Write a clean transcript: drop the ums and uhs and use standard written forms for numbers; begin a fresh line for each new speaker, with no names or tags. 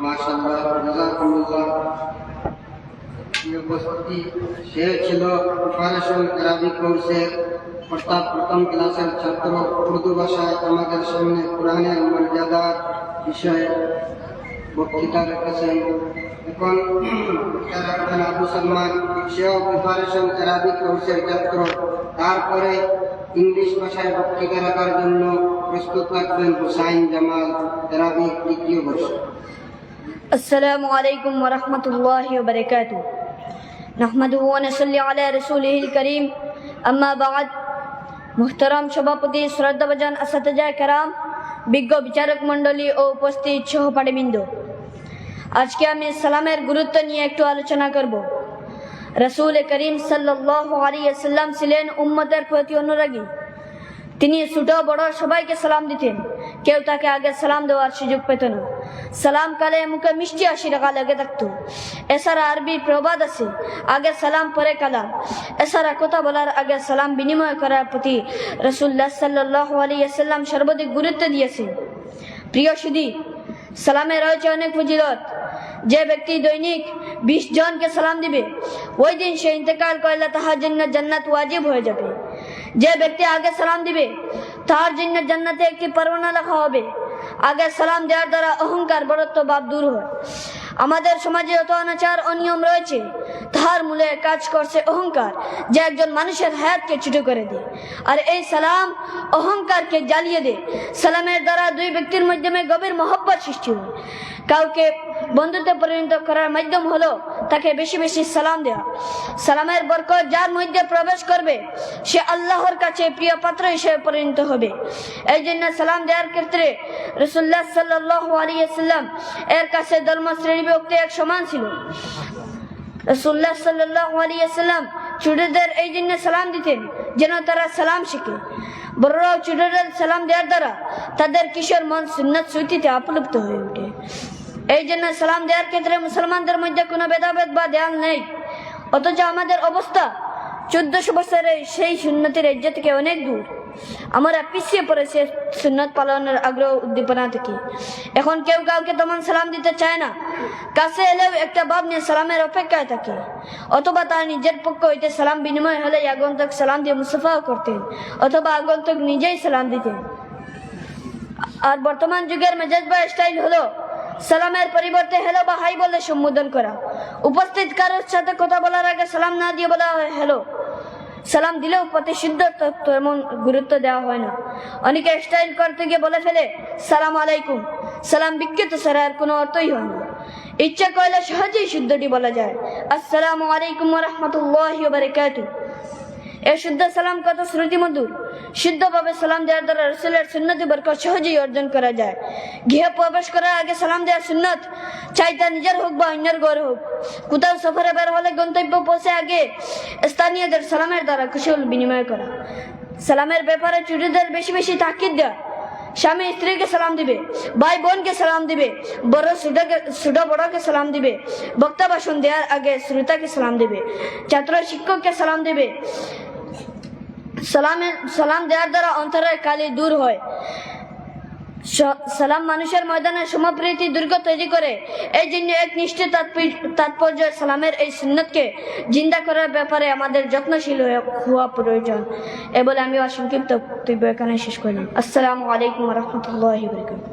মাশাআল্লাহ, জাযাকুমুল্লাহ। এই উপস্থিতি সে ছিল প্রিপারেশন আরবিক কোর্সের অর্থাৎ প্রথম ক্লাসের ছাত্র। উর্দু ভাষায় আমাদের সামনে কোরআনের মর্যাদার বিষয়ে বক্তৃতা রেখেছেন। এখন রাখবেন আবু সালমান, সেও প্রিপারেশন আরবিক কোর্সের ছাত্র। তারপরে ইংলিশ ভাষায় বক্তৃতা রাখার জন্য প্রস্তুত রাখবেন হুসাইন জামাল, আরবিক দ্বিতীয় বর্ষ।
السلام عليكم ورحمة الله وبركاته نحمده ونصلي على رسوله الكريم أما بعد মুহতারাম সভাপতি, শ্রদ্ধাভাজন আসাতিজা কেরাম, বিজ্ঞ বিচারক মণ্ডলী ও উপস্থিত সহপাঠীবৃন্দ, আজকে আমি সালামের গুরুত্ব নিয়ে একটু আলোচনা করব। রাসূল করিম সাল্লাল্লাহু আলাইহি ওয়াসাল্লাম ছিলেন উম্মতের প্রতি অনুরাগী। তিনি ছোট বড় সবাইকে সালাম দিতেন। কেউ তাকে আগে সালাম দেওয়ার সুযোগ পেত না। সালাম কালে মুখে মিষ্টি হাসি রাখা লেগে থাকতো। এছাড়া আরবি প্রবাদ আছে, আগে সালাম পরে কালাম। এছাড়া কথা বলার আগে সালাম বিনিময় করার প্রতি রাসূলুল্লাহ সাল্লাল্লাহু আলাইহি ওয়াসাল্লাম সর্বাধিক গুরুত্ব দিয়েছেন। প্রিয় সুধী, সালামে রয়েছে অনেক ফজিলত। যে ব্যক্তি দৈনিক 20 জনকে সালাম দিবে, ওই দিন সে ইন্তেকাল করলে তাহার জন্য জান্নাত ওয়াজিব হয়ে যাবে। যে ব্যক্তি আগে সালাম দিবে, তার জন্য জান্নাতে একটি পরওয়ানা লেখা হবে। আগে সালাম দেওয়ার দ্বারা অহংকার, বড়ত্ব ভাব দূর হয়। আমাদের সমাজে যত অনাচার অনিয়ম রয়েছে, তাহার মূলে কাজ করছে অহংকার, যে একজন মানুষের হায়াতকে ছোট করে দেয়। আর এই সালাম অহংকারকে জ্বালিয়ে দেয়। সালামের দ্বারা দুই ব্যক্তির মাধ্যমে গভীর মহব্বত সৃষ্টি হয়। কাউকে বন্ধুত্বে পরিণত করার মাধ্যম হলো তাকে বেশি বেশি সালাম দেওয়া। সালামের বরকত যার মধ্যে প্রবেশ করবে, সে আল্লাহর কাছে প্রিয় পাত্র হিসেবে পরিণত হবে। এই জন্য সালাম দেওয়ার ক্ষেত্রে রাসূলুল্লাহ সাল্লাল্লাহু আলাইহি ওয়াসাল্লাম এর কাছে ধর্ম শ্রেণী বিভক্তি এক সমান ছিল। রাসূলুল্লাহ সাল্লাল্লাহু আলাইহি ওয়াসাল্লাম ছোটদের এই জন্য সালাম দিতেন যেন তারা সালাম শিখে। বড়রাও ছোটদের সালাম দেওয়ার দ্বারা তাদের কিশোর মন সুন্নাত সুইতিতে আপ্লুপ্ত হয়ে ওঠে। এই জন্য সালাম দেওয়ার ক্ষেত্রে মুসলমানদের মধ্যে কোনো ভেদাভেদ বা দেয়াল নেই। অথচ আমাদের অবস্থা 1400 বছরের সেই সুন্নতের ইজ্জত থেকে অনেক দূর। আমরা পিছিয়ে পড়েছে সুন্নত পালনের আগ্রহ উদ্দীপনা থেকে। এখন কেউ কাউকে তেমন সালাম দিতে চায় না। কাছে এলেও একটা ভাব নিয়ে সালামের অপেক্ষায় থাকে, অথবা তার নিজের পক্ষ হইতে সালাম বিনিময় হলে আগন্তুক সালাম দিয়ে মুসাফাও করতেন, অথবা আগন্তুক নিজেই সালাম দিতেন। আর বর্তমান যুগের মেজাজ বা স্টাইল হলো সালামের পরিবর্তে হ্যালো বা হাই বলে সম্বোধন করা। উপস্থিত কারোর সাথে কথা বলার আগে সালাম না দিয়ে বলা হয় হ্যালো। সালাম দিলেও প্রতিশুদ্ধ তেমন গুরুত্ব দেওয়া হয় না। অনেকে স্টাইল করতে গিয়ে বলে ফেলে সালাম আলাইকুম। সালাম বিকৃত ছাড়া আর কোনো অর্থই হয় না। ইচ্ছা করলে সহজেই শুদ্ধটি বলা যায়, আসসালামু আলাইকুম ওয়া রাহমাতুল্লাহি ওয়া বারাকাতুহু। এই শুদ্ধ সালাম কত শ্রুতিমধুর। শুদ্ধভাবে সালাম দেওয়ার দ্বারা রাসূলের সুন্নতি বরকত সহজেই অর্জন করা যায়। গৃহে প্রবেশ করার আগে সালাম দেওয়ার সুন্নত, চাই তা নিজের হোক বা অন্যের ঘর হোক। কোথাও সফরে বের হলে গন্তব্য পৌঁছে আগে স্থানীয়দের সালামের দ্বারা কুশল বিনিময় করা। সালামের ব্যাপারে ছোটদের বেশি বেশি তাকিদ দেওয়া। স্বামী স্ত্রীকে সালাম দিবে, ভাই বোনকে সালাম দিবে, বড় ছোট বড়কে সালাম দিবে, বক্তা ভাষণ দেওয়ার আগে শ্রোতাকে সালাম দিবে, ছাত্র শিক্ষককে সালাম দিবে। সালাম দেওয়ার দ্বারা অন্তরের কালি দূর হয়। সালাম মানুষের ময়দানে সমপ্রীতি দুর্গ তৈরি করে। এই জন্য এক নিষ্ঠ তাৎপর্য সালামের এই সুন্নতকে জিন্দা করার ব্যাপারে আমাদের যত্নশীল হওয়া প্রয়োজন। এ বলে আমি সংক্ষিপ্ত বক্তব্য এখানে শেষ করলাম। আসসালামু আলাইকুম ওয়া রাহমাতুল্লাহি ওয়া বারাকাতুহু।